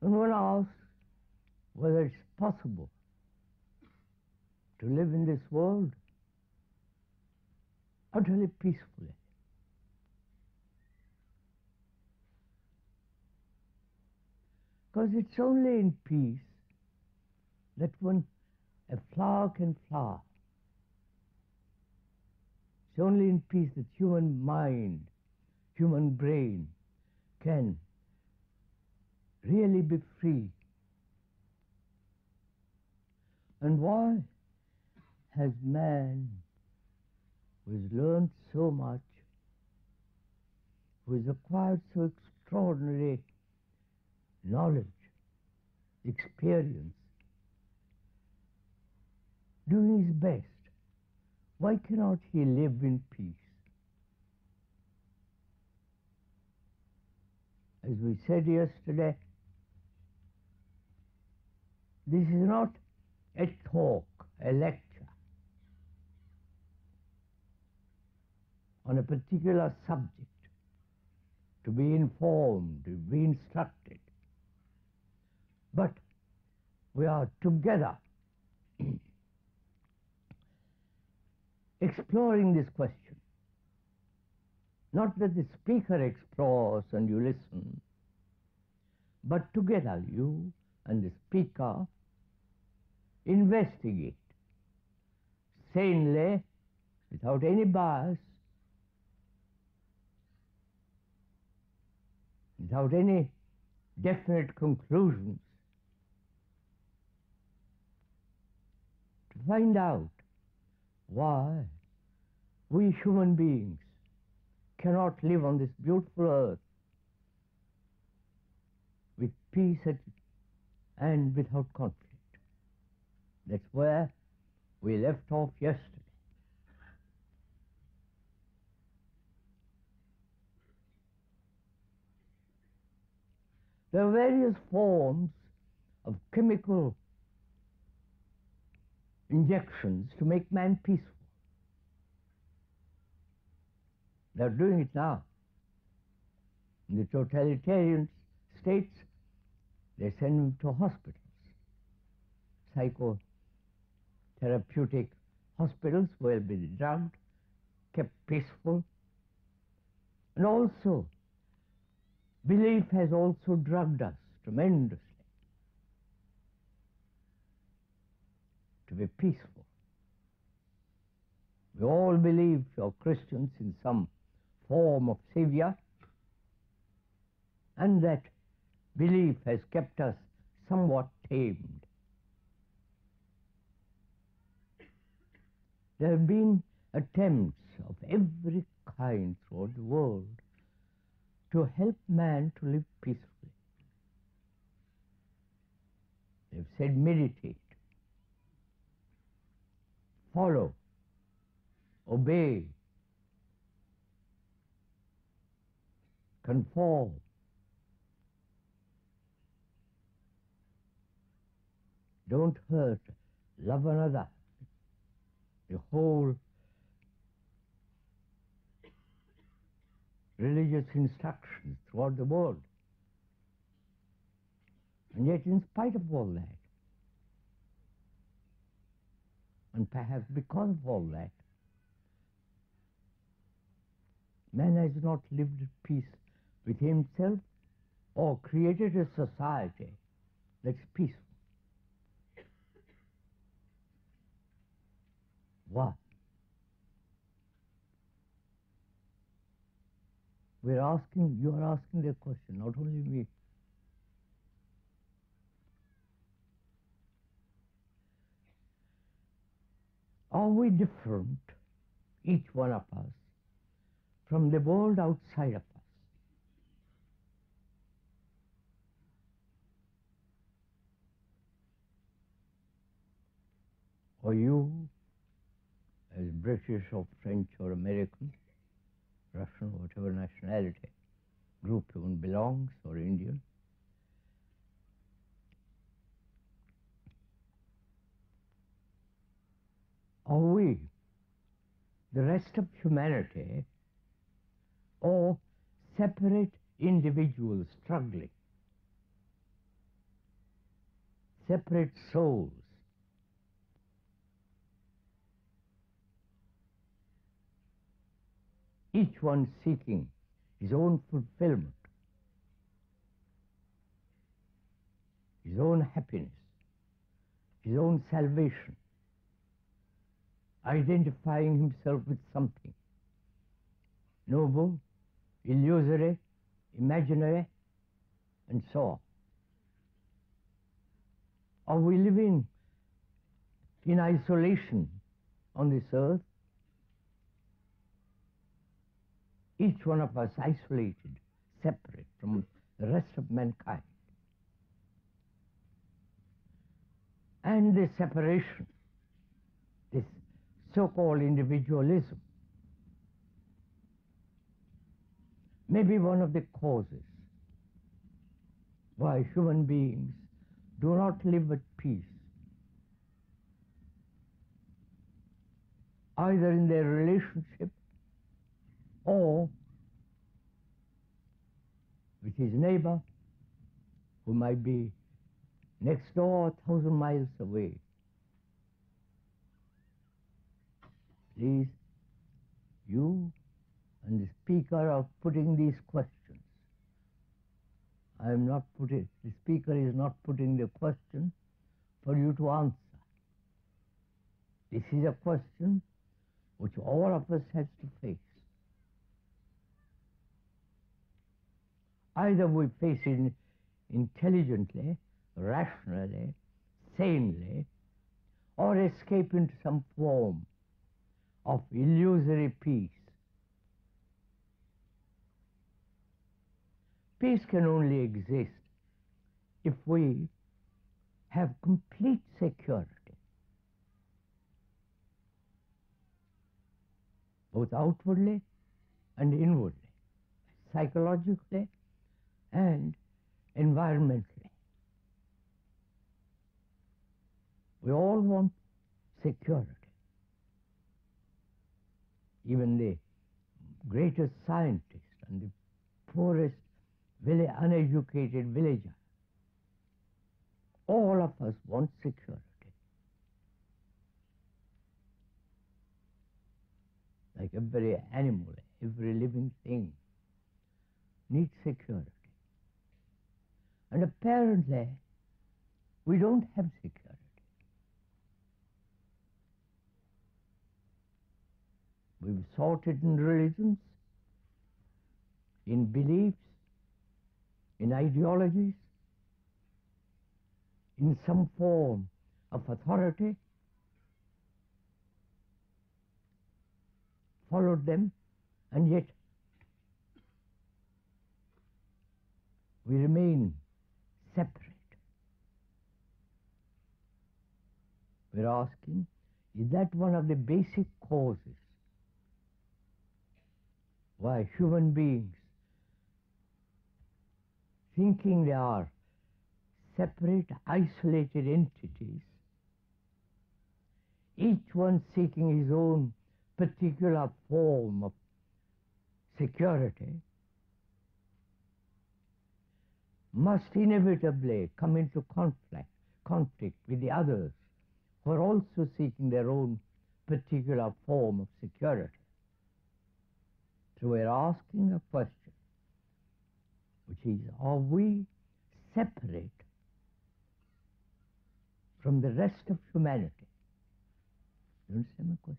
And one asks whether it's possible to live in this world utterly peacefully. Because it's only in peace that a flower can flower. It's only in peace that human mind, human brain can really be free. And why has man, who has learned so much, who has acquired so extraordinary knowledge, experience, doing his best, why cannot he live in peace? As we said yesterday, this is not a talk, a lecture on a particular subject to be informed, to be instructed. But we are together exploring this question. Not that the speaker explores and you listen, but together you and the speaker investigate sanely, without any bias, without any definite conclusions, to find out why we human beings cannot live on this beautiful earth with peace and without conflict. That's where we left off yesterday. There are various forms of chemical injections to make man peaceful. They're doing it now. In the totalitarian states, they send them to hospitals, psychotherapeutic hospitals where they'll be drugged, kept peaceful. And also, belief has also drugged us tremendously to be peaceful. We all believe, you're Christians, in some form of Savior, and that belief has kept us somewhat tamed. There have been attempts of every kind throughout the world to help man to live peacefully. They've said meditate, follow, obey, conform. Don't hurt, love another. The whole religious instructions throughout the world. And yet, in spite of all that, and perhaps because of all that, man has not lived at peace with himself or created a society that's peaceful. Why? You are asking the question, not only me. Are we different, each one of us, from the world outside of us? Or you, as British or French or American, Russian, whatever nationality group one belongs, or Indian, are we the rest of humanity, or separate individuals struggling? separate souls. Each one seeking his own fulfillment, his own happiness, his own salvation, identifying himself with something noble, illusory, imaginary, and so on. Are we living in isolation on this earth? Each one of us isolated, separate from the rest of mankind. And this separation, this so-called individualism, may be one of the causes why human beings do not live at peace, either in their relationship or with his neighbor, who might be next door, 1,000 miles away. Please, you and the speaker are putting these questions. The speaker is not putting the question for you to answer. This is a question which all of us have to face. Either we face it intelligently, rationally, sanely, or escape into some form of illusory peace. Peace can only exist if we have complete security, both outwardly and inwardly, psychologically and environmentally. We all want security. Even the greatest scientist and the poorest, very uneducated villager, all of us want security. Like every animal, every living thing needs security. And apparently, we don't have security. We've sought it in religions, in beliefs, in ideologies, in some form of authority, followed them, and yet we remain separate. We're asking, is that one of the basic causes why human beings, thinking they are separate, isolated entities, each one seeking his own particular form of security, must inevitably come into conflict with the others who are also seeking their own particular form of security. So we're asking a question, which is, are we separate from the rest of humanity? You understand my question?